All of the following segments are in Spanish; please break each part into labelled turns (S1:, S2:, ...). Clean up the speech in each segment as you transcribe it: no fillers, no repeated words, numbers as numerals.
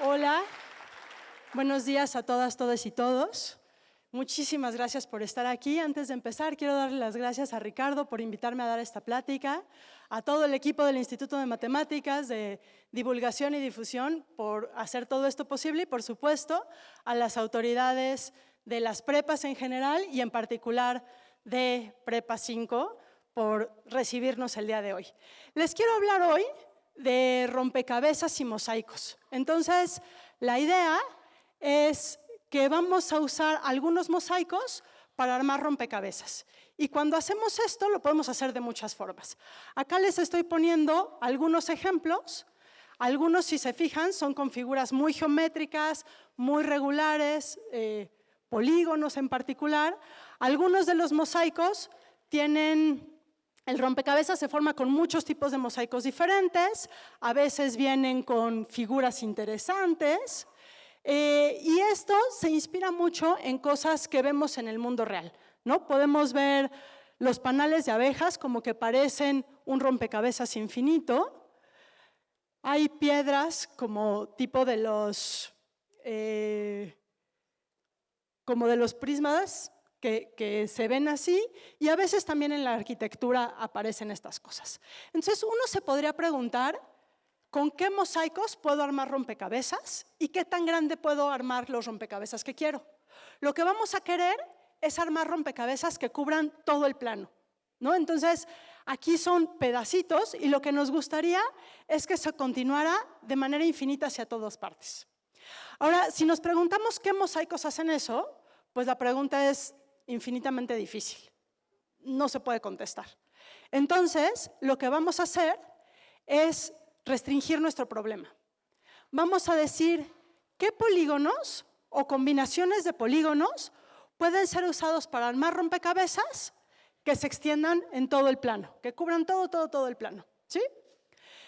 S1: Hola, buenos días a todas, todos y todos. Muchísimas gracias por estar aquí. Antes de empezar, quiero darle las gracias a Ricardo por invitarme a dar esta plática, a todo el equipo del Instituto de Matemáticas, de Divulgación y Difusión, por hacer todo esto posible y, por supuesto, a las autoridades de las prepas en general y en particular de Prepa 5 por recibirnos el día de hoy. Les quiero hablar hoy de rompecabezas y mosaicos. Entonces, la idea es que vamos a usar algunos mosaicos para armar rompecabezas. Y cuando hacemos esto, lo podemos hacer de muchas formas. Acá les estoy poniendo algunos ejemplos. Algunos, si se fijan, son con figuras muy geométricas, muy regulares, polígonos en particular. Algunos de los mosaicos tienen... El rompecabezas se forma con muchos tipos de mosaicos diferentes, a veces vienen con figuras interesantes, y esto se inspira mucho en cosas que vemos en el mundo real, ¿no? Podemos ver los panales de abejas como que parecen un rompecabezas infinito. Hay piedras como tipo de los prismas, que se ven así, y a veces también en la arquitectura aparecen estas cosas. Entonces uno se podría preguntar, ¿con qué mosaicos puedo armar rompecabezas? ¿Y qué tan grande puedo armar los rompecabezas que quiero? Lo que vamos a querer es armar rompecabezas que cubran todo el plano, ¿no? Entonces aquí son pedacitos y lo que nos gustaría es que se continuara de manera infinita hacia todas partes. Ahora, si nos preguntamos qué mosaicos hacen eso, pues la pregunta es infinitamente difícil. No se puede contestar. Entonces, lo que vamos a hacer es restringir nuestro problema. Vamos a decir qué polígonos o combinaciones de polígonos pueden ser usados para armar rompecabezas que se extiendan en todo el plano, que cubran todo el plano, ¿sí?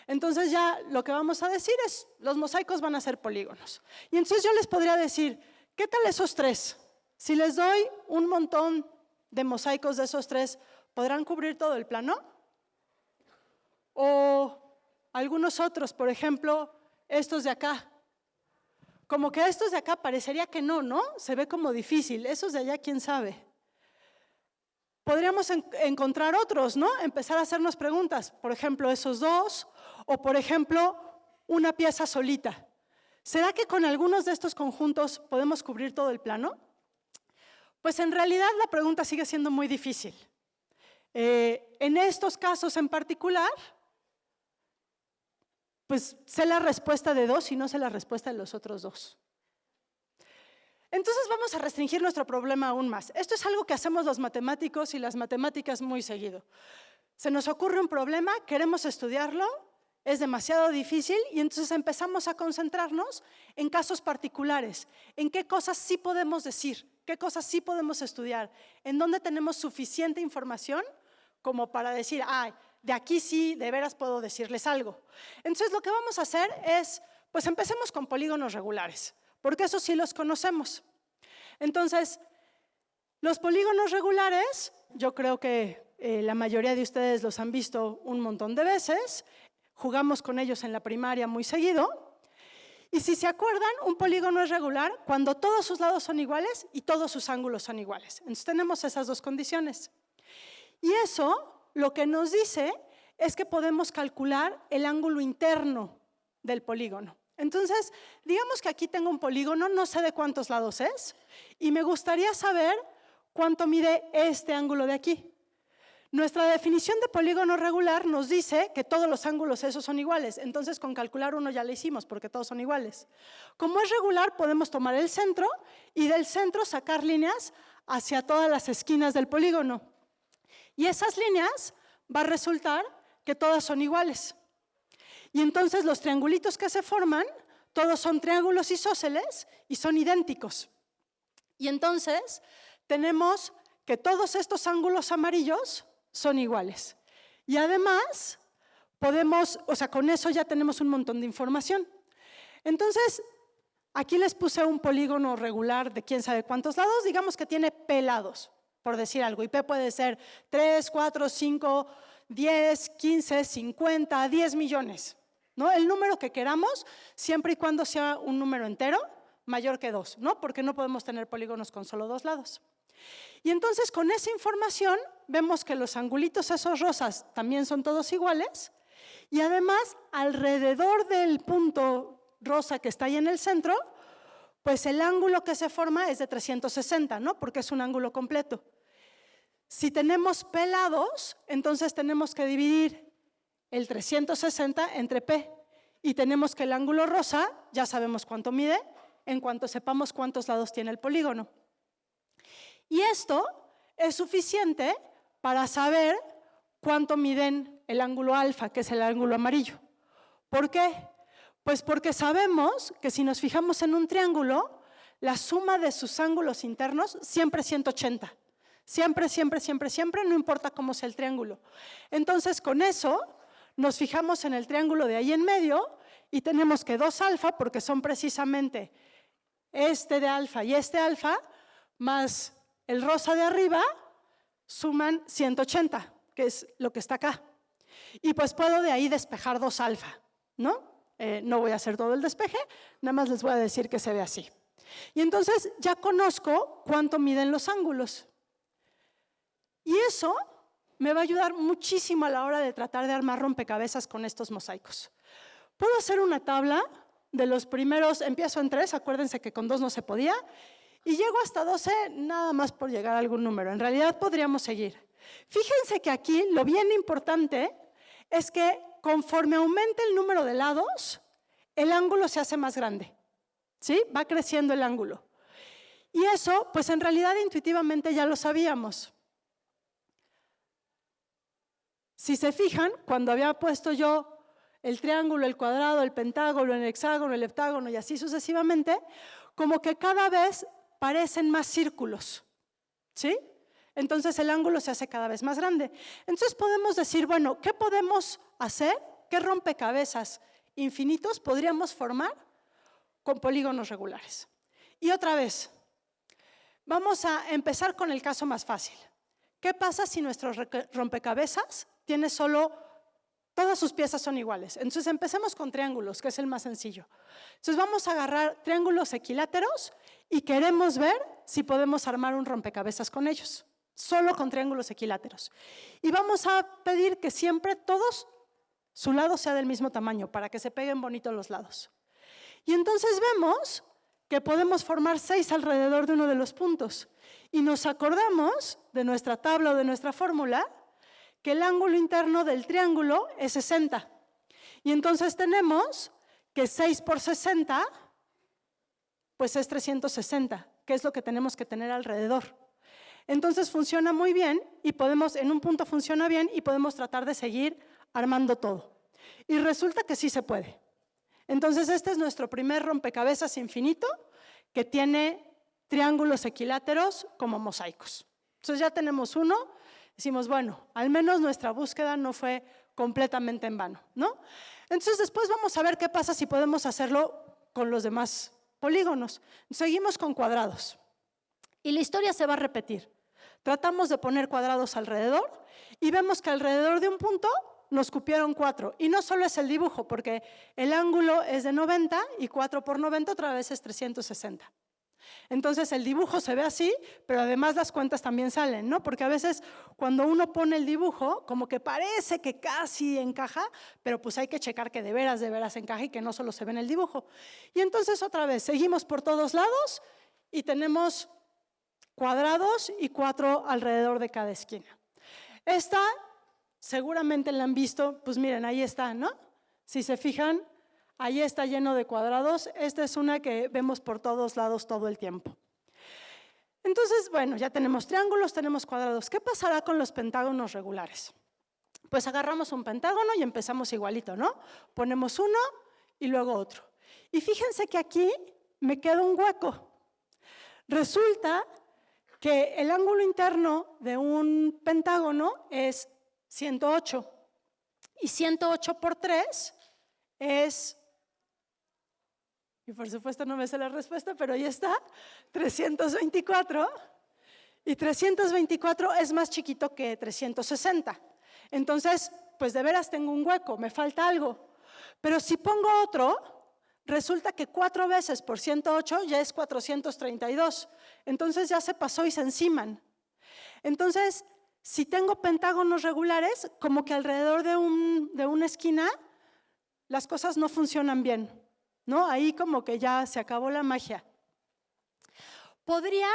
S1: Entonces ya lo que vamos a decir es, los mosaicos van a ser polígonos. Y entonces yo les podría decir, ¿qué tal esos tres? Si les doy un montón de mosaicos de esos tres, ¿podrán cubrir todo el plano? O algunos otros, por ejemplo, estos de acá. Como que estos de acá parecería que no, ¿no? Se ve como difícil. Esos de allá, ¿quién sabe? Podríamos encontrar otros, ¿no? Empezar a hacernos preguntas. Por ejemplo, esos dos, o por ejemplo, una pieza solita. ¿Será que con algunos de estos conjuntos podemos cubrir todo el plano? Pues en realidad la pregunta sigue siendo muy difícil. En estos casos en particular, pues sé la respuesta de dos y no sé la respuesta de los otros dos. Entonces vamos a restringir nuestro problema aún más. Esto es algo que hacemos los matemáticos y las matemáticas muy seguido. Se nos ocurre un problema, queremos estudiarlo, es demasiado difícil y entonces empezamos a concentrarnos en casos particulares, en qué cosas sí podemos decir, qué cosas sí podemos estudiar, en dónde tenemos suficiente información como para decir, de aquí sí, de veras puedo decirles algo. Entonces lo que vamos a hacer es, pues empecemos con polígonos regulares, porque esos sí los conocemos. Entonces, los polígonos regulares, yo creo que la mayoría de ustedes los han visto un montón de veces, jugamos con ellos en la primaria muy seguido. Y si se acuerdan, un polígono es regular cuando todos sus lados son iguales y todos sus ángulos son iguales. Entonces tenemos esas dos condiciones. Y eso lo que nos dice es que podemos calcular el ángulo interno del polígono. Entonces, digamos que aquí tengo un polígono, no sé de cuántos lados es, y me gustaría saber cuánto mide este ángulo de aquí. Nuestra definición de polígono regular nos dice que todos los ángulos esos son iguales, entonces con calcular uno ya lo hicimos porque todos son iguales. Como es regular, podemos tomar el centro y del centro sacar líneas hacia todas las esquinas del polígono. Y esas líneas va a resultar que todas son iguales. Y entonces los triangulitos que se forman, todos son triángulos isósceles y son idénticos. Y entonces tenemos que todos estos ángulos amarillos son iguales. Y además, con eso ya tenemos un montón de información. Entonces, aquí les puse un polígono regular de quién sabe cuántos lados, digamos que tiene P lados, por decir algo. Y P puede ser 3, 4, 5, 10, 15, 50, 10 millones. ¿no? El número que queramos, siempre y cuando sea un número entero mayor que 2, ¿no? Porque no podemos tener polígonos con solo 2 lados. Y entonces con esa información vemos que los angulitos esos rosas también son todos iguales y además alrededor del punto rosa que está ahí en el centro, pues el ángulo que se forma es de 360, ¿no? Porque es un ángulo completo. Si tenemos P lados, entonces tenemos que dividir el 360 entre P y tenemos que el ángulo rosa, ya sabemos cuánto mide, en cuanto sepamos cuántos lados tiene el polígono. Y esto es suficiente para saber cuánto miden el ángulo alfa, que es el ángulo amarillo. ¿Por qué? Pues porque sabemos que si nos fijamos en un triángulo, la suma de sus ángulos internos siempre es 180. Siempre, siempre, siempre, siempre, no importa cómo sea el triángulo. Entonces, con eso, nos fijamos en el triángulo de ahí en medio y tenemos que 2 alfa, porque son precisamente este de alfa y este alfa, más el rosa de arriba, suman 180, que es lo que está acá. Y pues puedo de ahí despejar 2 alfa, ¿no? No voy a hacer todo el despeje, nada más les voy a decir que se ve así. Y entonces ya conozco cuánto miden los ángulos. Y eso me va a ayudar muchísimo a la hora de tratar de armar rompecabezas con estos mosaicos. Puedo hacer una tabla de los primeros, empiezo en 3, acuérdense que con 2 no se podía, y llego hasta 12 nada más por llegar a algún número. En realidad podríamos seguir. Fíjense que aquí lo bien importante es que conforme aumente el número de lados, el ángulo se hace más grande, ¿sí? Va creciendo el ángulo. Y eso, pues en realidad intuitivamente ya lo sabíamos. Si se fijan, cuando había puesto yo el triángulo, el cuadrado, el pentágono, el hexágono, el heptágono y así sucesivamente, como que cada vez parecen más círculos, ¿sí? Entonces el ángulo se hace cada vez más grande. Entonces podemos decir, bueno, ¿qué podemos hacer? ¿Qué rompecabezas infinitos podríamos formar con polígonos regulares? Y otra vez, vamos a empezar con el caso más fácil. ¿Qué pasa si nuestro rompecabezas tiene solo, todas sus piezas son iguales? Entonces empecemos con triángulos, que es el más sencillo. Entonces vamos a agarrar triángulos equiláteros y queremos ver si podemos armar un rompecabezas con ellos, solo con triángulos equiláteros. Y vamos a pedir que siempre todos su lado sea del mismo tamaño para que se peguen bonitos los lados. Y entonces vemos que podemos formar 6 alrededor de uno de los puntos. Y nos acordamos de nuestra tabla o de nuestra fórmula que el ángulo interno del triángulo es 60. Y entonces tenemos que 6 por 60, pues es 360, que es lo que tenemos que tener alrededor. Entonces funciona muy bien y podemos, en un punto funciona bien y podemos tratar de seguir armando todo. Y resulta que sí se puede. Entonces este es nuestro primer rompecabezas infinito que tiene triángulos equiláteros como mosaicos. Entonces ya tenemos uno, decimos, bueno, al menos nuestra búsqueda no fue completamente en vano, ¿no? Entonces después vamos a ver qué pasa si podemos hacerlo con los demás polígonos. Seguimos con cuadrados y la historia se va a repetir. Tratamos de poner cuadrados alrededor y vemos que alrededor de un punto nos cupieron 4. Y no solo es el dibujo, porque el ángulo es de 90 y 4 por 90 otra vez es 360. Entonces el dibujo se ve así, pero además las cuentas también salen, ¿no? Porque a veces cuando uno pone el dibujo, como que parece que casi encaja, pero pues hay que checar que de veras encaja y que no solo se ve en el dibujo. Y entonces otra vez, seguimos por todos lados y tenemos cuadrados y 4 alrededor de cada esquina. Esta seguramente la han visto, pues miren, ahí está, ¿no? Si se fijan, ahí está lleno de cuadrados. Esta es una que vemos por todos lados todo el tiempo. Entonces, bueno, ya tenemos triángulos, tenemos cuadrados. ¿Qué pasará con los pentágonos regulares? Pues agarramos un pentágono y empezamos igualito, ¿no? Ponemos uno y luego otro. Y fíjense que aquí me queda un hueco. Resulta que el ángulo interno de un pentágono es 108. Y 108 por 3 es, y por supuesto no me sé la respuesta, pero ahí está, 324. Y 324 es más chiquito que 360. Entonces, pues de veras tengo un hueco, me falta algo. Pero si pongo otro, resulta que 4 veces por 108 ya es 432. Entonces ya se pasó y se enciman. Entonces, si tengo pentágonos regulares, como que alrededor de una esquina, las cosas no funcionan bien, ¿no? Ahí como que ya se acabó la magia. Podría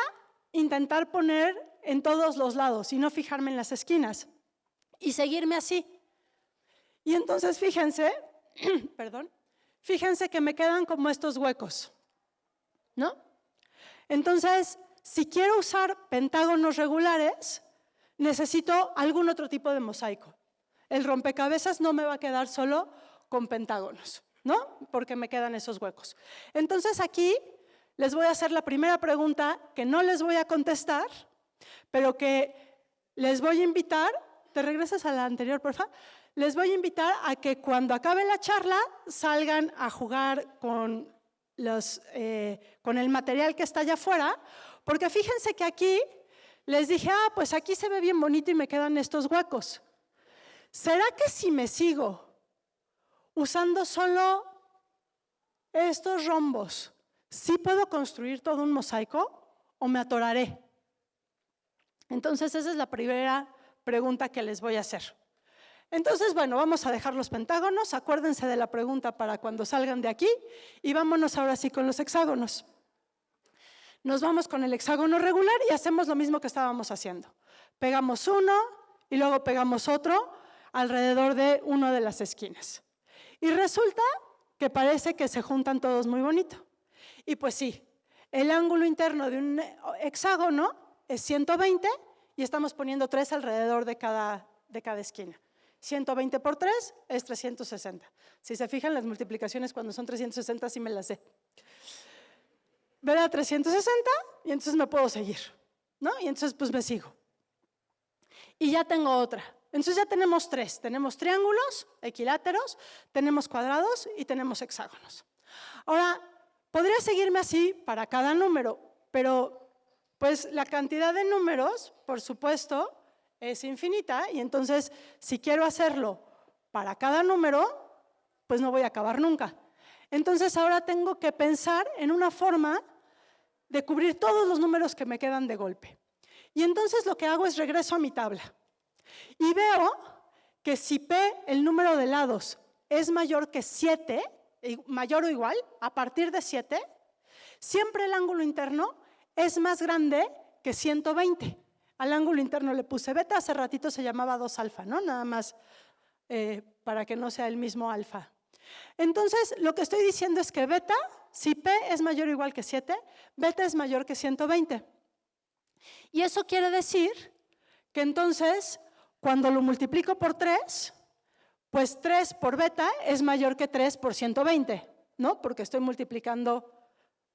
S1: intentar poner en todos los lados y no fijarme en las esquinas y seguirme así. Y entonces fíjense, perdón, fíjense que me quedan como estos huecos, ¿no? Entonces, si quiero usar pentágonos regulares, necesito algún otro tipo de mosaico. El rompecabezas no me va a quedar solo con pentágonos, ¿no? Porque me quedan esos huecos. Entonces aquí les voy a hacer la primera pregunta que no les voy a contestar, pero que les voy a invitar, ¿te regresas a la anterior, por favor? Les voy a invitar a que cuando acabe la charla salgan a jugar con el material que está allá afuera, porque fíjense que aquí les dije, pues aquí se ve bien bonito y me quedan estos huecos. ¿Será que si me sigo usando solo estos rombos, sí puedo construir todo un mosaico o me atoraré? Entonces esa es la primera pregunta que les voy a hacer. Entonces, bueno, vamos a dejar los pentágonos, acuérdense de la pregunta para cuando salgan de aquí y vámonos ahora sí con los hexágonos. Nos vamos con el hexágono regular y hacemos lo mismo que estábamos haciendo. Pegamos uno y luego pegamos otro alrededor de una de las esquinas. Y resulta que parece que se juntan todos muy bonito. Y pues sí, el ángulo interno de un hexágono es 120 y estamos poniendo 3 alrededor de cada esquina. 120 por 3 es 360. Si se fijan, las multiplicaciones cuando son 360 sí me las sé. ¿Verdad? 360 y entonces me puedo seguir, ¿no? Y entonces pues me sigo. Y ya tengo otra. Entonces ya tenemos 3. Tenemos triángulos, equiláteros, tenemos cuadrados y tenemos hexágonos. Ahora, podría seguirme así para cada número, pero pues la cantidad de números, por supuesto, es infinita y entonces si quiero hacerlo para cada número, pues no voy a acabar nunca. Entonces ahora tengo que pensar en una forma de cubrir todos los números que me quedan de golpe. Y entonces lo que hago es regreso a mi tabla y veo que si P, el número de lados, es mayor que 7, mayor o igual, a partir de 7, siempre el ángulo interno es más grande que 120. Al ángulo interno le puse beta, hace ratito se llamaba 2 alfa, ¿no? Nada más para que no sea el mismo alfa. Entonces, lo que estoy diciendo es que beta, si P es mayor o igual que 7, beta es mayor que 120. Y eso quiere decir que entonces, cuando lo multiplico por 3, pues 3 por beta es mayor que 3 por 120, ¿no? Porque estoy multiplicando.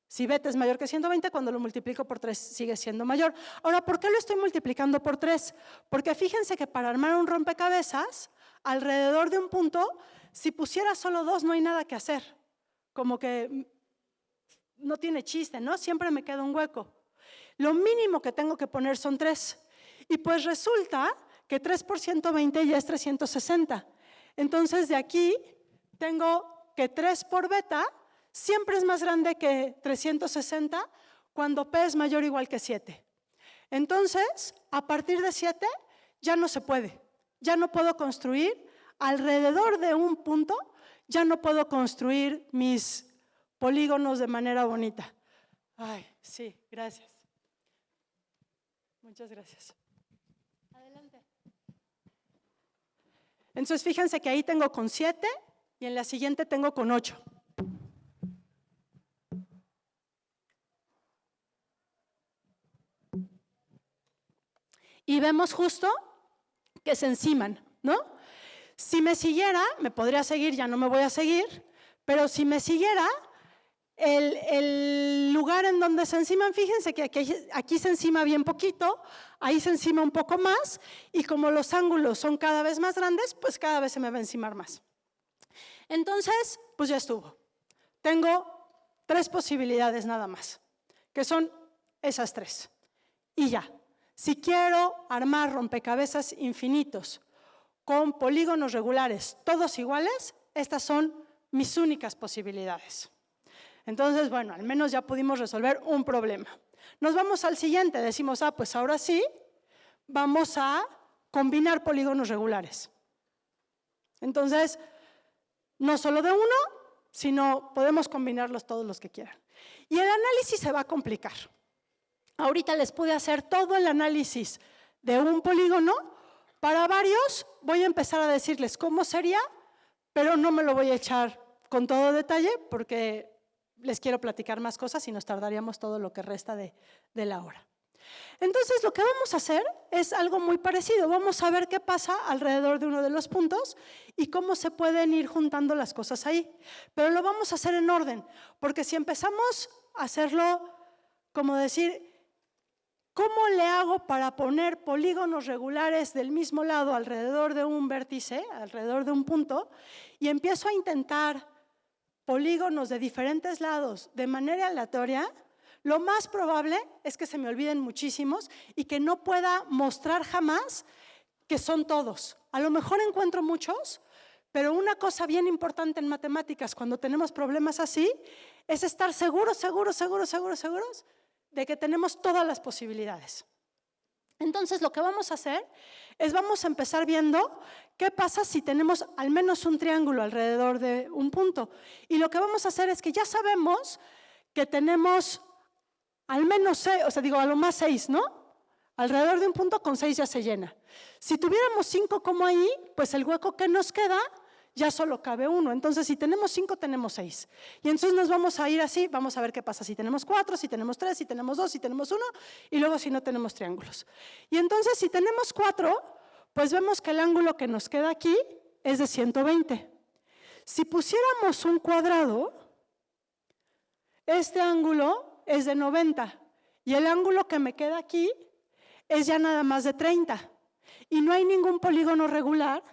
S1: Si beta es mayor que 120, cuando lo multiplico por 3 sigue siendo mayor. Ahora, ¿por qué lo estoy multiplicando por 3? Porque fíjense que para armar un rompecabezas, alrededor de un punto, si pusiera solo 2 no hay nada que hacer. Como que no tiene chiste, ¿no? Siempre me queda un hueco. Lo mínimo que tengo que poner son 3. Y pues resulta que 3 por 120 ya es 360. Entonces, de aquí tengo que 3 por beta siempre es más grande que 360 cuando P es mayor o igual que 7. Entonces, a partir de 7 ya no se puede. Ya no puedo construir alrededor de un punto, ya no puedo construir mis polígonos de manera bonita. Ay, sí, gracias. Muchas gracias. Adelante. Entonces, fíjense que ahí tengo con 7 y en la siguiente tengo con 8. Y vemos justo que se enciman, ¿no? Si me siguiera, me podría seguir, ya no me voy a seguir, pero si me siguiera, el lugar en donde se enciman, fíjense que aquí se encima bien poquito, ahí se encima un poco más, y como los ángulos son cada vez más grandes, pues cada vez se me va a encimar más. Entonces, pues ya estuvo. Tengo 3 posibilidades nada más, que son esas 3, y ya. Si quiero armar rompecabezas infinitos con polígonos regulares, todos iguales, estas son mis únicas posibilidades. Entonces, bueno, al menos ya pudimos resolver un problema. Nos vamos al siguiente, decimos, pues ahora sí, vamos a combinar polígonos regulares. Entonces, no solo de uno, sino podemos combinarlos todos los que quieran. Y el análisis se va a complicar. Ahorita les pude hacer todo el análisis de un polígono. Para varios voy a empezar a decirles cómo sería, pero no me lo voy a echar con todo detalle porque les quiero platicar más cosas y nos tardaríamos todo lo que resta de la hora. Entonces, lo que vamos a hacer es algo muy parecido. Vamos a ver qué pasa alrededor de uno de los puntos y cómo se pueden ir juntando las cosas ahí. Pero lo vamos a hacer en orden, porque si empezamos a hacerlo, como decir, ¿cómo le hago para poner polígonos regulares del mismo lado alrededor de un vértice, alrededor de un punto, y empiezo a intentar polígonos de diferentes lados de manera aleatoria? Lo más probable es que se me olviden muchísimos y que no pueda mostrar jamás que son todos. A lo mejor encuentro muchos, pero una cosa bien importante en matemáticas cuando tenemos problemas así es estar seguros de que tenemos todas las posibilidades. Entonces, lo que vamos a hacer es vamos a empezar viendo qué pasa si tenemos al menos un triángulo alrededor de un punto. Y lo que vamos a hacer es que ya sabemos que tenemos al menos, a lo más 6, ¿no? Alrededor de un punto con 6 ya se llena. Si tuviéramos 5 como ahí, pues el hueco que nos queda ya solo cabe 1. Entonces, si tenemos 5, tenemos 6. Y entonces nos vamos a ir así, vamos a ver qué pasa si tenemos 4, si tenemos 3, si tenemos 2, si tenemos 1, y luego si no tenemos triángulos. Y entonces, si tenemos 4, pues vemos que el ángulo que nos queda aquí es de 120. Si pusiéramos un cuadrado, este ángulo es de 90 y el ángulo que me queda aquí es ya nada más de 30 y no hay ningún polígono regular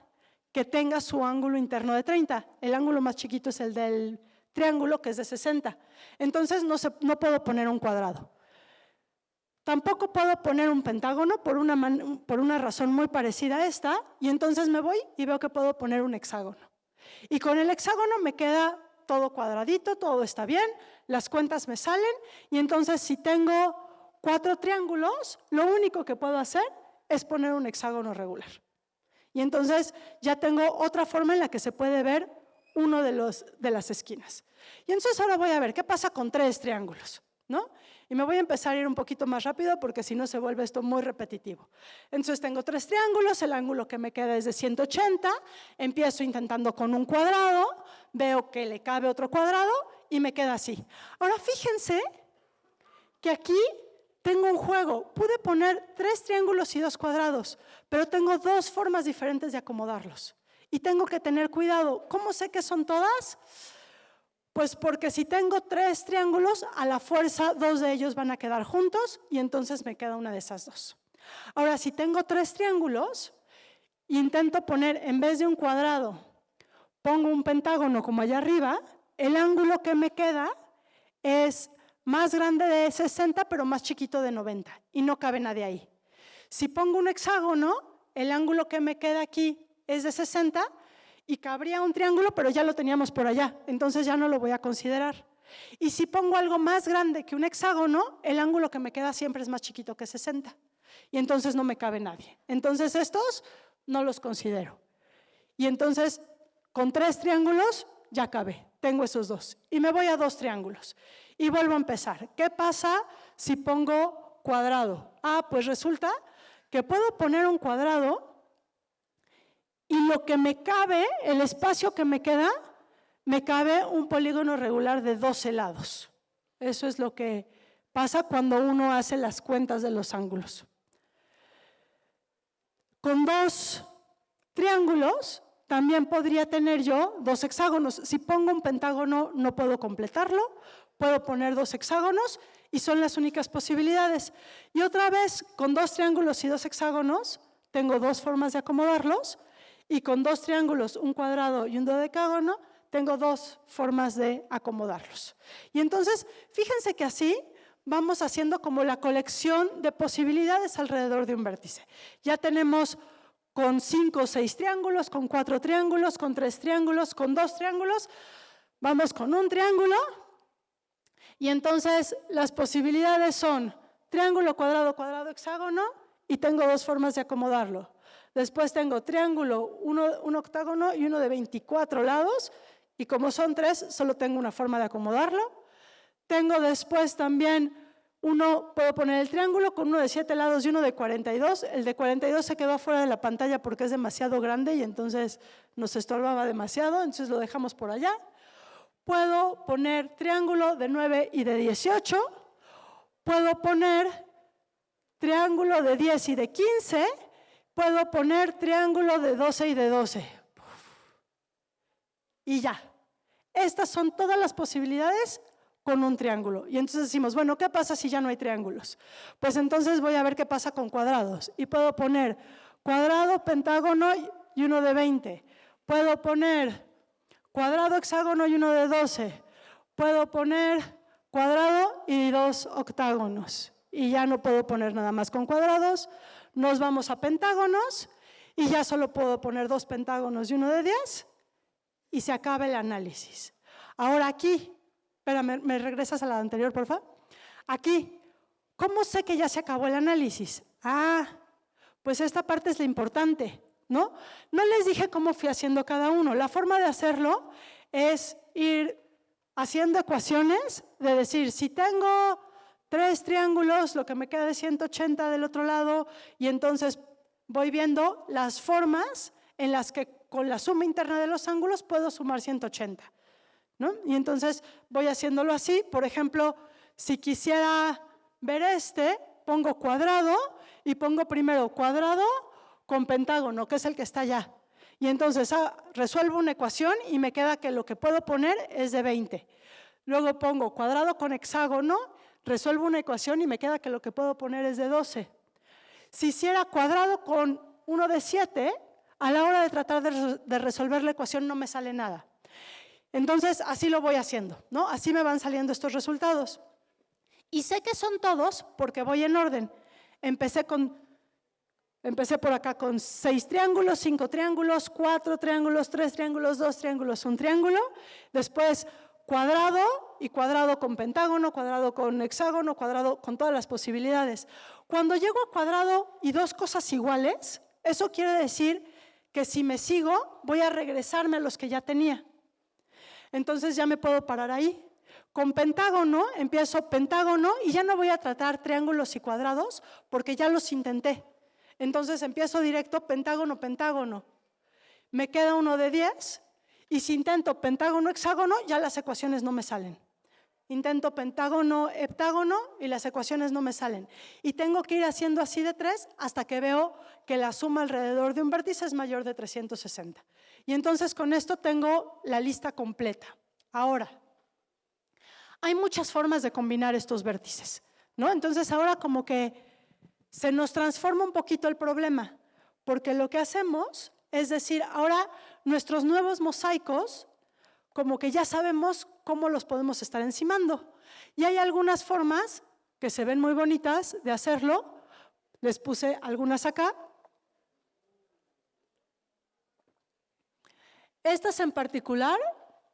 S1: que tenga su ángulo interno de 30. El ángulo más chiquito es el del triángulo, que es de 60. Entonces no puedo poner un cuadrado. Tampoco puedo poner un pentágono por una razón muy parecida a esta, y entonces me voy y veo que puedo poner un hexágono. Y con el hexágono me queda todo cuadradito, todo está bien, las cuentas me salen, y entonces si tengo 4 triángulos, lo único que puedo hacer es poner un hexágono regular. Y entonces ya tengo otra forma en la que se puede ver uno de las esquinas. Y entonces ahora voy a ver qué pasa con 3 triángulos, ¿no? Y me voy a empezar a ir un poquito más rápido porque si no se vuelve esto muy repetitivo. Entonces tengo 3 triángulos, el ángulo que me queda es de 180, empiezo intentando con un cuadrado, veo que le cabe otro cuadrado y me queda así. Ahora fíjense que aquí tengo un juego, pude poner 3 triángulos y 2 cuadrados, pero tengo 2 formas diferentes de acomodarlos. Y tengo que tener cuidado. ¿Cómo sé que son todas? Pues porque si tengo 3 triángulos, a la fuerza 2 de ellos van a quedar juntos y entonces me queda una de esas 2. Ahora, si tengo 3 triángulos, intento poner, en vez de un cuadrado, pongo un pentágono como allá arriba, el ángulo que me queda es más grande de 60, pero más chiquito de 90, y no cabe nadie ahí. Si pongo un hexágono, el ángulo que me queda aquí es de 60, y cabría un triángulo, pero ya lo teníamos por allá, entonces ya no lo voy a considerar. Y si pongo algo más grande que un hexágono, el ángulo que me queda siempre es más chiquito que 60, y entonces no me cabe nadie. Entonces estos no los considero. Y entonces con 3 triángulos ya cabe, tengo esos 2. Y me voy a 2 triángulos. Y vuelvo a empezar. ¿Qué pasa si pongo cuadrado? Pues resulta que puedo poner un cuadrado y lo que me cabe, el espacio que me queda, me cabe un polígono regular de 12 lados. Eso es lo que pasa cuando uno hace las cuentas de los ángulos. Con 2 triángulos también podría tener yo 2 hexágonos. Si pongo un pentágono no puedo completarlo, puedo poner 2 hexágonos y son las únicas posibilidades. Y otra vez, con 2 triángulos y 2 hexágonos, tengo 2 formas de acomodarlos. Y con 2 triángulos, un cuadrado y un dodecágono, tengo 2 formas de acomodarlos. Y entonces, fíjense que así vamos haciendo como la colección de posibilidades alrededor de un vértice. Ya tenemos con 5 o 6 triángulos, con 4 triángulos, con 3 triángulos, con 2 triángulos. Vamos con un triángulo y entonces las posibilidades son triángulo, cuadrado, cuadrado, hexágono y tengo dos formas de acomodarlo. Después tengo triángulo, un octágono y uno de 24 lados y como son tres, solo tengo una forma de acomodarlo. Tengo después también puedo poner el triángulo con uno de 7 lados y uno de 42. El de 42 se quedó fuera de la pantalla porque es demasiado grande y entonces nos estorbaba demasiado, entonces lo dejamos por allá. Puedo poner triángulo de 9 y de 18. Puedo poner triángulo de 10 y de 15. Puedo poner triángulo de 12 y de 12. Y ya. Estas son todas las posibilidades con un triángulo. Y entonces decimos, bueno, ¿qué pasa si ya no hay triángulos? Pues entonces voy a ver qué pasa con cuadrados. Y puedo poner cuadrado, pentágono y uno de 20. Puedo poner cuadrado, hexágono y uno de 12. Puedo poner cuadrado y dos octágonos. Y ya no puedo poner nada más con cuadrados. Nos vamos a pentágonos y ya solo puedo poner dos pentágonos y uno de 10 y se acaba el análisis. Ahora aquí, espérame, ¿me regresas a la anterior, por favor? Aquí, ¿cómo sé que ya se acabó el análisis? Pues esta parte es la importante, ¿no? No les dije cómo fui haciendo cada uno. La forma de hacerlo es ir haciendo ecuaciones, de decir, si tengo 3 triángulos, lo que me queda es 180 del otro lado, y entonces voy viendo las formas en las que con la suma interna de los ángulos puedo sumar 180, ¿no? Y entonces voy haciéndolo así. Por ejemplo, si quisiera ver pongo cuadrado y pongo primero cuadrado con pentágono, que es el que está allá. Y entonces resuelvo una ecuación y me queda que lo que puedo poner es de 20. Luego pongo cuadrado con hexágono, resuelvo una ecuación y me queda que lo que puedo poner es de 12. Si hiciera cuadrado con uno de 7, a la hora de tratar de resolver la ecuación no me sale nada. Entonces, así lo voy haciendo, ¿no? Así me van saliendo estos resultados. Y sé que son todos porque voy en orden. Empecé por acá con 6 triángulos, 5 triángulos, 4 triángulos, 3 triángulos, 2 triángulos, un triángulo. Después cuadrado y cuadrado con pentágono, cuadrado con hexágono, cuadrado con todas las posibilidades. Cuando llego a cuadrado y dos cosas iguales, eso quiere decir que si me sigo, voy a regresarme a los que ya tenía. Entonces ya me puedo parar ahí. Con pentágono, empiezo pentágono y ya no voy a tratar triángulos y cuadrados porque ya los intenté. Entonces empiezo directo pentágono, pentágono. Me queda uno de 10 y si intento pentágono, hexágono, ya las ecuaciones no me salen. Intento pentágono, heptágono y las ecuaciones no me salen. Y tengo que ir haciendo así de 3 hasta que veo que la suma alrededor de un vértice es mayor de 360. Y entonces con esto tengo la lista completa. Ahora, hay muchas formas de combinar estos vértices, ¿no? Entonces ahora como que se nos transforma un poquito el problema, porque lo que hacemos es decir, ahora nuestros nuevos mosaicos, como que ya sabemos cómo los podemos estar encimando. Y hay algunas formas que se ven muy bonitas de hacerlo. Les puse algunas acá. Estas en particular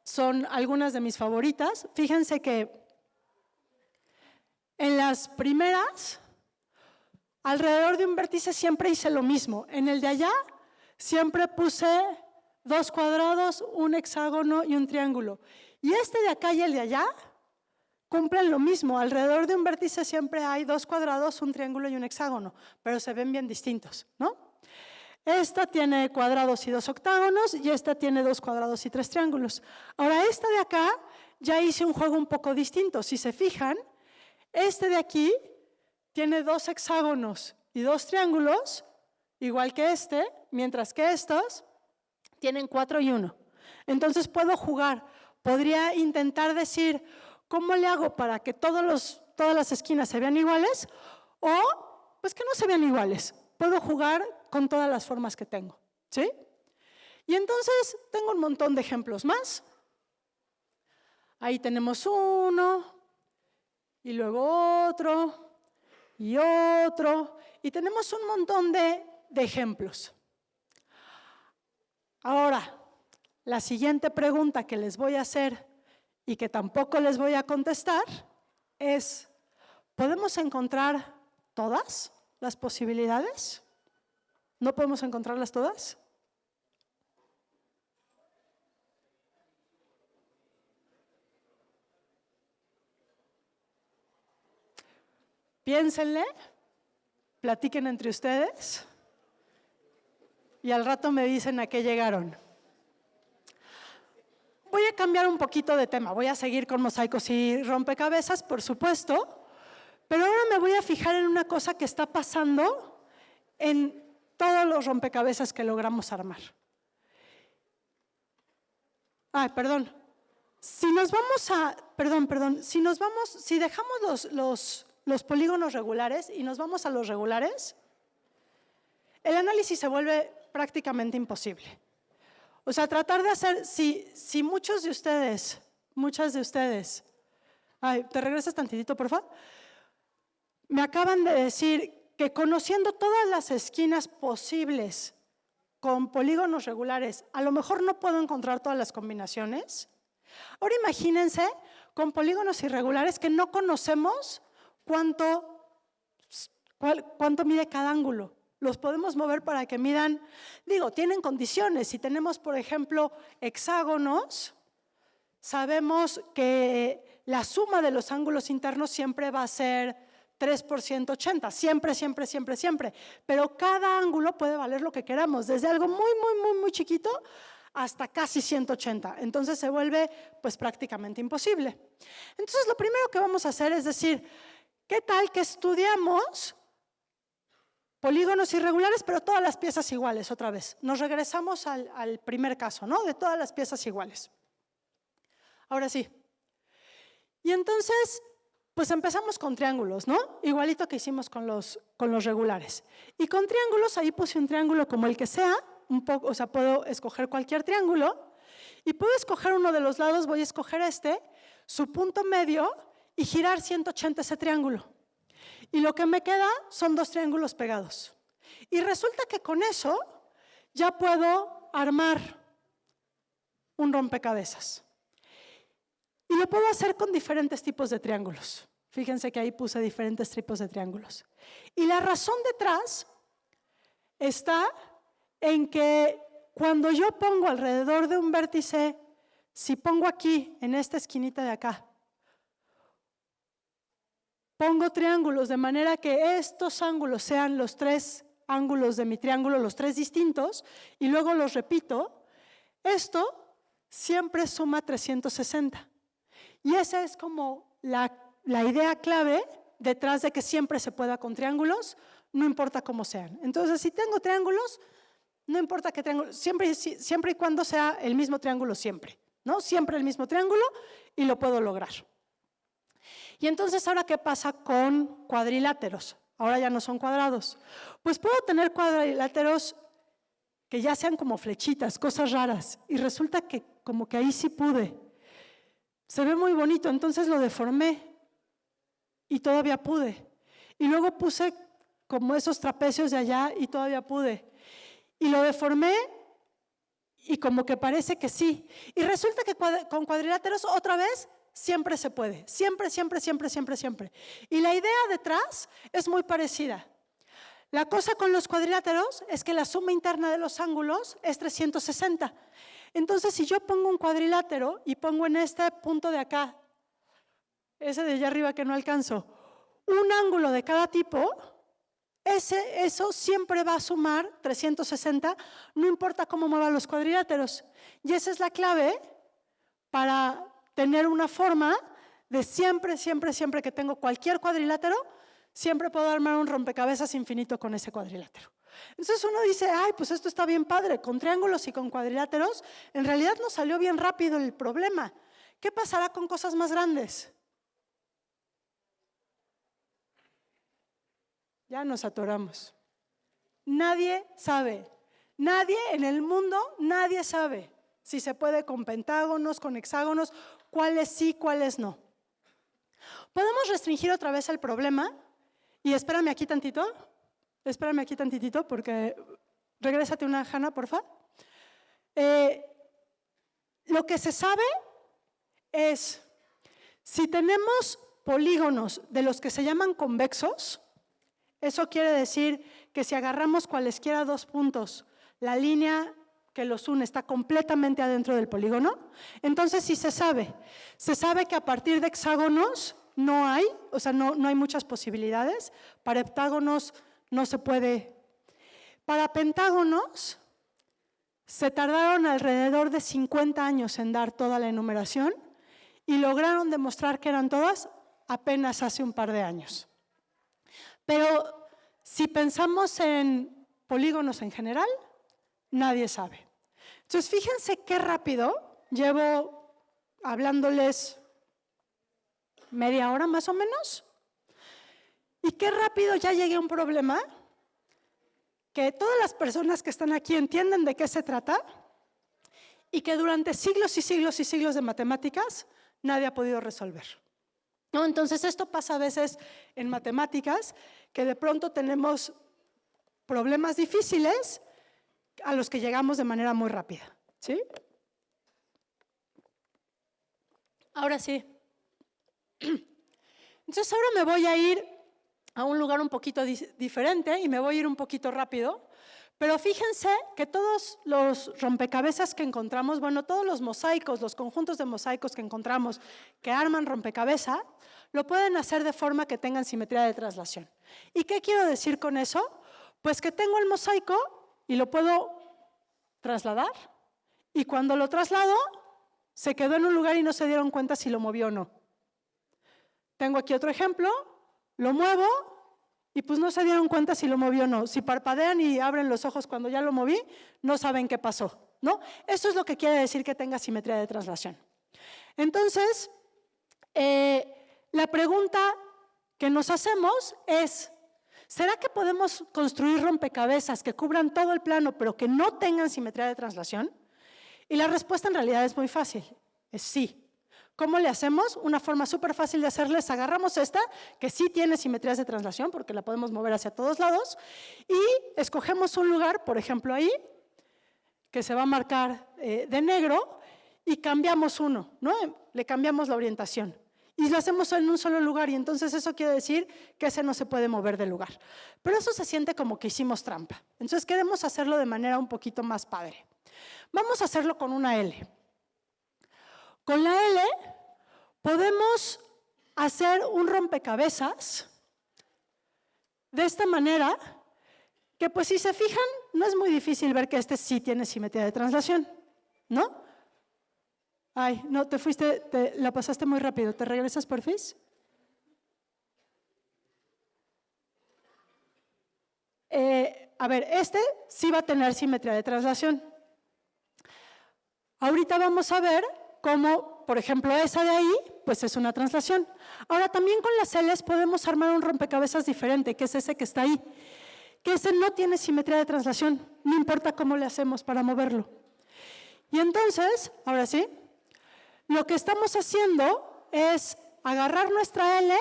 S1: son algunas de mis favoritas. Fíjense que en las primeras, alrededor de un vértice siempre hice lo mismo. En el de allá siempre puse 2 cuadrados, un hexágono y un triángulo. Y este de acá y el de allá cumplen lo mismo. Alrededor de un vértice siempre hay 2 cuadrados, un triángulo y un hexágono, pero se ven bien distintos, ¿no? Esta tiene cuadrados y 2 octágonos y esta tiene 2 cuadrados y 3 triángulos. Ahora, esta de acá ya hice un juego un poco distinto. Si se fijan, este de aquí tiene 2 hexágonos y 2 triángulos, igual que este, mientras que estos tienen 4 y 1. Entonces puedo jugar. Podría intentar decir, ¿cómo le hago para que todas las esquinas se vean iguales? O, pues que no se vean iguales. Puedo jugar con todas las formas que tengo, ¿sí? Y entonces tengo un montón de ejemplos más. Ahí tenemos uno, y luego otro, y otro. Y tenemos un montón de ejemplos. Ahora, la siguiente pregunta que les voy a hacer y que tampoco les voy a contestar es, ¿podemos encontrar todas las posibilidades? ¿No podemos encontrarlas todas? Piénsenle, platiquen entre ustedes y al rato me dicen a qué llegaron. Voy a cambiar un poquito de tema, voy a seguir con mosaicos y rompecabezas, por supuesto, pero ahora me voy a fijar en una cosa que está pasando en todos los rompecabezas que logramos armar. Perdón. Si nos vamos a, si dejamos los polígonos regulares y nos vamos a los regulares, el análisis se vuelve prácticamente imposible. O sea, tratar de hacer, si muchas de ustedes, ¿te regresas tantitito, por favor? Me acaban de decir que conociendo todas las esquinas posibles con polígonos regulares, a lo mejor no puedo encontrar todas las combinaciones. Ahora imagínense con polígonos irregulares que no conocemos cuánto mide cada ángulo. Los podemos mover para que midan, tienen condiciones. Si tenemos, por ejemplo, hexágonos, sabemos que la suma de los ángulos internos siempre va a ser 3 por 180, siempre. Pero cada ángulo puede valer lo que queramos, desde algo muy chiquito hasta casi 180. Entonces se vuelve pues prácticamente imposible. Entonces lo primero que vamos a hacer es decir, ¿qué tal que estudiamos polígonos irregulares, pero todas las piezas iguales otra vez? Nos regresamos al primer caso, ¿no? De todas las piezas iguales. Ahora sí. Y entonces, pues empezamos con triángulos, ¿no? Igualito que hicimos con los regulares. Y con triángulos, ahí puse un triángulo como el que sea, o sea, puedo escoger cualquier triángulo y puedo escoger uno de los lados, voy a escoger su punto medio y girar 180 ese triángulo. Y lo que me queda son dos triángulos pegados. Y resulta que con eso ya puedo armar un rompecabezas. Y lo puedo hacer con diferentes tipos de triángulos. Fíjense que ahí puse diferentes tipos de triángulos. Y la razón detrás está en que cuando yo pongo alrededor de un vértice, si pongo aquí, en esta esquinita de acá, pongo triángulos de manera que estos ángulos sean los tres ángulos de mi triángulo, los tres distintos, y luego los repito, esto siempre suma 360. Y esa es como la idea clave detrás de que siempre se pueda con triángulos, no importa cómo sean. Entonces, si tengo triángulos, no importa qué triángulo, siempre y cuando sea el mismo triángulo siempre, ¿no? Siempre el mismo triángulo y lo puedo lograr. Y entonces, ¿ahora qué pasa con cuadriláteros? Ahora ya no son cuadrados. Pues puedo tener cuadriláteros que ya sean como flechitas, cosas raras, y resulta que como que ahí sí pude. Se ve muy bonito, entonces lo deformé y todavía pude. Y luego puse como esos trapecios de allá y todavía pude. Y lo deformé y como que parece que sí. Y resulta que con cuadriláteros otra vez siempre se puede. Siempre. Y la idea detrás es muy parecida. La cosa con los cuadriláteros es que la suma interna de los ángulos es 360. Entonces, si yo pongo un cuadrilátero y pongo en este punto de acá, ese de allá arriba que no alcanzo, un ángulo de cada tipo, eso siempre va a sumar 360, no importa cómo mueva los cuadriláteros. Y esa es la clave para tener una forma de siempre que tengo cualquier cuadrilátero, siempre puedo armar un rompecabezas infinito con ese cuadrilátero. Entonces uno dice, ay, pues esto está bien padre, con triángulos y con cuadriláteros, en realidad nos salió bien rápido el problema. ¿Qué pasará con cosas más grandes? Ya nos atoramos. Nadie sabe, nadie en el mundo, nadie sabe si se puede con pentágonos, con hexágonos, cuáles sí, cuáles no. ¿Podemos restringir otra vez el problema? Y espérame aquí tantitito, porque regrésate una, Hanna, porfa. Lo que se sabe es, si tenemos polígonos de los que se llaman convexos, eso quiere decir que si agarramos cualesquiera dos puntos, la línea que los une está completamente adentro del polígono, entonces sí se sabe que a partir de hexágonos no hay, o sea, no hay muchas posibilidades, para heptágonos no se puede. Para pentágonos se tardaron alrededor de 50 años en dar toda la enumeración y lograron demostrar que eran todas apenas hace un par de años. Pero si pensamos en polígonos en general, nadie sabe. Entonces, fíjense qué rápido, llevo hablándoles media hora más o menos, y qué rápido ya llegué a un problema que todas las personas que están aquí entienden de qué se trata y que durante siglos y siglos y siglos de matemáticas nadie ha podido resolver. ¿No? Entonces, esto pasa a veces en matemáticas, que de pronto tenemos problemas difíciles a los que llegamos de manera muy rápida. ¿Sí? Ahora sí. Entonces, ahora me voy a ir a un lugar un poquito diferente y me voy a ir un poquito rápido, pero fíjense que todos los rompecabezas que encontramos, bueno, todos los mosaicos, los conjuntos de mosaicos que encontramos que arman rompecabezas, lo pueden hacer de forma que tengan simetría de traslación. ¿Y qué quiero decir con eso? Pues que tengo el mosaico y lo puedo trasladar, y cuando lo traslado, se quedó en un lugar y no se dieron cuenta si lo movió o no. Tengo aquí otro ejemplo, lo muevo y pues no se dieron cuenta si lo movió o no. Si parpadean y abren los ojos cuando ya lo moví, no saben qué pasó, ¿no? Eso es lo que quiere decir que tenga simetría de traslación. Entonces, la pregunta que nos hacemos es, ¿será que podemos construir rompecabezas que cubran todo el plano pero que no tengan simetría de traslación? Y la respuesta en realidad es muy fácil, es sí. ¿Cómo le hacemos? Una forma súper fácil de hacerles, agarramos esta, que sí tiene simetrías de traslación, porque la podemos mover hacia todos lados, y escogemos un lugar, por ejemplo ahí, que se va a marcar de negro, y cambiamos uno, ¿no? Le cambiamos la orientación. Y lo hacemos en un solo lugar, y entonces eso quiere decir que ese no se puede mover del lugar. Pero eso se siente como que hicimos trampa. Entonces queremos hacerlo de manera un poquito más padre. Vamos a hacerlo con una L. Con la L podemos hacer un rompecabezas de esta manera, que pues si se fijan, no es muy difícil ver que este sí tiene simetría de traslación, ¿no? Ay, no, te fuiste, la pasaste muy rápido. ¿Te regresas, porfis? A ver, este sí va a tener simetría de traslación. Ahorita vamos a ver cómo, por ejemplo, esa de ahí, pues es una traslación. Ahora, también con las L's podemos armar un rompecabezas diferente, que es ese que está ahí, que ese no tiene simetría de traslación, no importa cómo le hacemos para moverlo. Y entonces, ahora sí, lo que estamos haciendo es agarrar nuestra L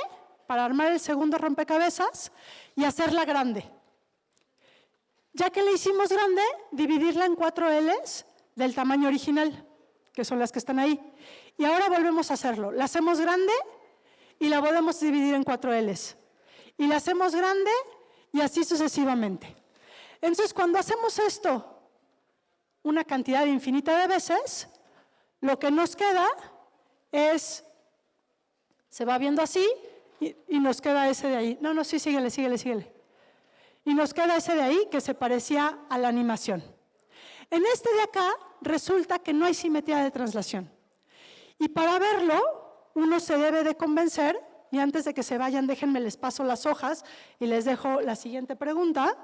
S1: para armar el segundo rompecabezas y hacerla grande. Ya que la hicimos grande, dividirla en 4 L's del tamaño original, que son las que están ahí. Y ahora volvemos a hacerlo. La hacemos grande y la podemos dividir en 4 L's. Y la hacemos grande y así sucesivamente. Entonces, cuando hacemos esto una cantidad infinita de veces, lo que nos queda es, se va viendo así y nos queda ese de ahí. No, sí, síguele. Y nos queda ese de ahí que se parecía a la animación. En este de acá resulta que no hay simetría de traslación. Y para verlo, uno se debe de convencer, y antes de que se vayan, déjenme les paso las hojas y les dejo la siguiente pregunta.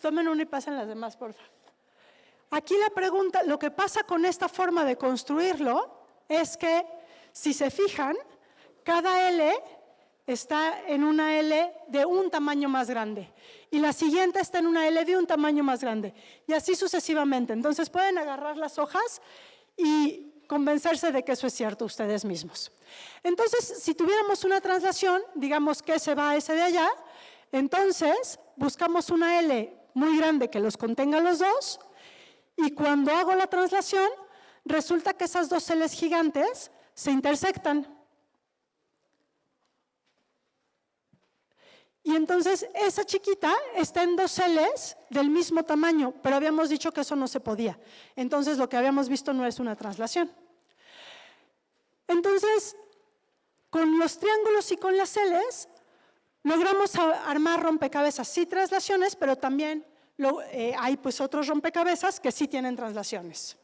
S1: Tomen una y pasen las demás, por favor. Aquí la pregunta, lo que pasa con esta forma de construirlo es que, si se fijan, cada L está en una L de un tamaño más grande y la siguiente está en una L de un tamaño más grande y así sucesivamente. Entonces pueden agarrar las hojas y convencerse de que eso es cierto ustedes mismos. Entonces, si tuviéramos una traslación, digamos que se va a ese de allá, entonces buscamos una L muy grande que los contenga los dos, y cuando hago la translación, resulta que esas dos celes gigantes se intersectan. Y entonces esa chiquita está en dos celes del mismo tamaño, pero habíamos dicho que eso no se podía. Entonces lo que habíamos visto no es una translación. Entonces, con los triángulos y con las celes, logramos armar rompecabezas, sí translaciones, pero también hay pues otros rompecabezas que sí tienen translaciones.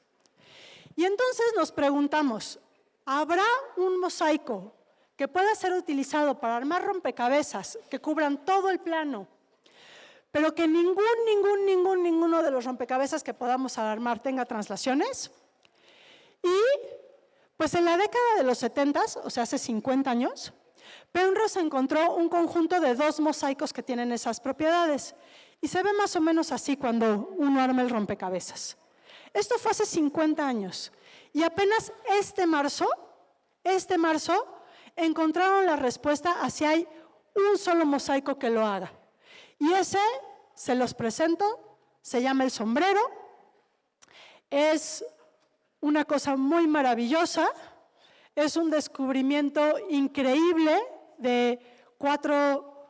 S1: Y entonces nos preguntamos, ¿habrá un mosaico que pueda ser utilizado para armar rompecabezas que cubran todo el plano, pero que ninguno de los rompecabezas que podamos armar tenga translaciones? Y pues en la década de los 70, o sea, hace 50 años, Penrose encontró un conjunto de dos mosaicos que tienen esas propiedades. Y se ve más o menos así cuando uno arma el rompecabezas. Esto fue hace 50 años. Y apenas este marzo, encontraron la respuesta a si hay un solo mosaico que lo haga. Y ese, se los presento, se llama el sombrero. Es una cosa muy maravillosa. Es un descubrimiento increíble de cuatro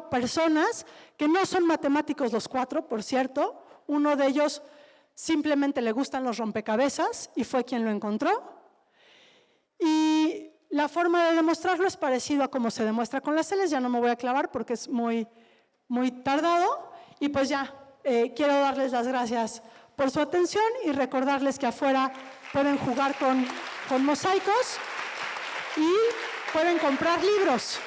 S1: personas, que no son matemáticos los cuatro, por cierto. Uno de ellos simplemente le gustan los rompecabezas y fue quien lo encontró. Y la forma de demostrarlo es parecido a cómo se demuestra con las celes. Ya no me voy a clavar porque es muy tardado. Y pues ya, quiero darles las gracias por su atención y recordarles que afuera pueden jugar con mosaicos y pueden comprar libros.